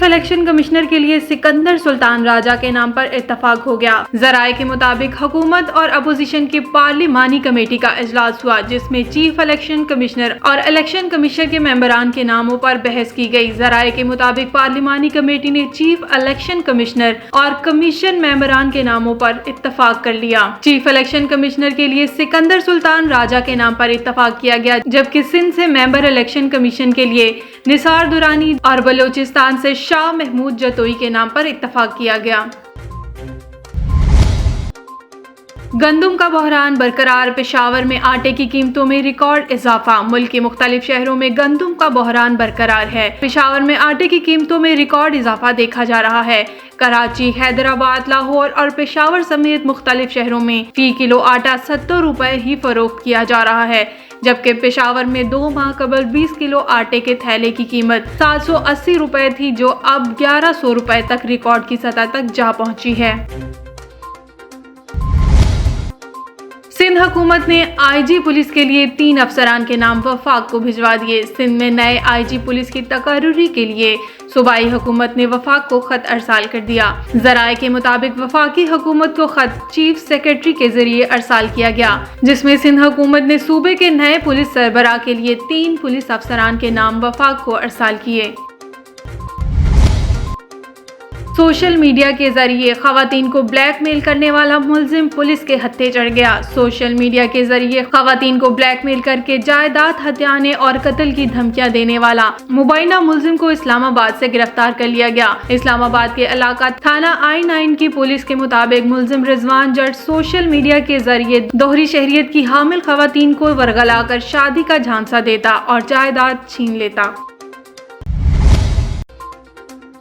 Chief election commissioner के लिए सिकंदर सुल्तान राजा के नाम पर इत्तफाक हो गया। जराये के मुताबिक हुकूमत और अपोजिशन की पार्लिमानी कमेटी का इजलास हुआ, जिसमें चीफ इलेक्शन कमिश्नर और इलेक्शन कमीशन के मेंबरान के नामों पर बहस की गई। जराये के मुताबिक पार्लिमानी कमेटी ने चीफ इलेक्शन कमिश्नर और कमीशन मेंबरान के नामों पर इत्तफाक कर लिया। चीफ इलेक्शन कमिश्नर के लिए सिकंदर सुल्तान राजा के नाम पर इत्तफाक किया गया, जबकि सिंध से मेंबर इलेक्शन कमीशन के लिए निसार दुरानी और बलोचिस्तान से शाह महमूद जतोई के नाम पर इत्तफाक किया गया। गंदुम का बहरान बरकरार, पेशावर में आटे की कीमतों में रिकॉर्ड इजाफा। मुल्क के मुख्तलिफ शहरों में गंदुम का बहरान बरकरार है। पेशावर में आटे की कीमतों में रिकॉर्ड इजाफा देखा जा रहा है। कराची, हैदराबाद, लाहौर और पेशावर समेत मुख्तलिफ शहरों में फी किलो आटा 70 रुपए ही फरोख्त किया जा रहा है, जबकि पेशावर में 2 माह कबल 20 किलो आटे के थैले की कीमत 780 रुपए थी, जो अब 1100 रुपए तक रिकॉर्ड की सतह तक जा पहुंची है। सिंध हुकूमत ने आईजी पुलिस के लिए 3 अफसरान के नाम वफाक को भिजवा दिए। सिंध में नए आईजी पुलिस की तकर्रुरी के लिए सूबाई हुकूमत ने वफाक को खत अरसाल कर दिया। जराये के मुताबिक वफाकी हुकूमत को खत चीफ सेक्रेटरी के जरिए अरसाल किया गया, जिसमें सिंध हुकूमत ने सूबे के नए पुलिस सरबराह के लिए 3 पुलिस अफसरान के नाम वफाक को अरसाल किए। सोशल मीडिया के जरिए खवातीन को ब्लैकमेल करने वाला मुलजिम पुलिस के हत्थे चढ़ गया। सोशल मीडिया के जरिए खवातीन को ब्लैकमेल करके जायदाद हथियाने और कत्ल की धमकियां देने वाला मुबैना मुलजिम को इस्लामाबाद से गिरफ्तार कर लिया गया। इस्लामाबाद के इलाका थाना I9 की पुलिस के मुताबिक मुलजिम रिजवान जट सोशल मीडिया के जरिए दोहरी शहरियत की हामिल खवातीन को वरगलाकर शादी का झांसा देता और जायदाद छीन लेता।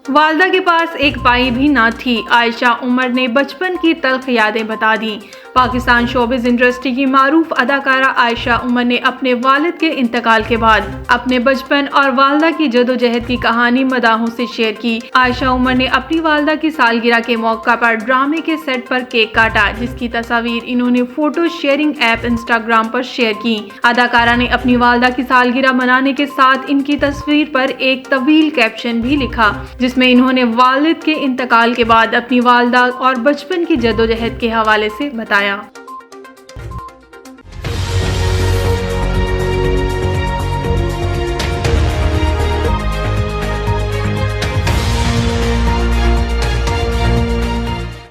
वालदा के पास एक पाई भी ना थी। आयशा उमर ने बचपन की तल्ख यादें बता दी। पाकिस्तान शोबिज़ इंडस्ट्री की मारूफ अदाकारा आयशा उमर ने अपने वालिद के इंतकाल के बाद अपने बचपन और वालदा की जदोजहद की कहानी मदाहों से शेयर की। आयशा उमर ने अपनी वालदा की सालगिरह के मौका पर ड्रामे के सेट पर केक काटा, जिसकी तस्वीर इन्होंने फोटो शेयरिंग ऐप इंस्टाग्राम पर शेयर की। अदाकारा ने अपनी वालदा की सालगिरह मनाने के साथ इनकी तस्वीर पर एक तवील कैप्शन भी लिखा, जिसमें इन्होंने वालिद के इंतकाल के बाद अपनी वालदा और बचपन की जदोजहद के हवाले से बताया।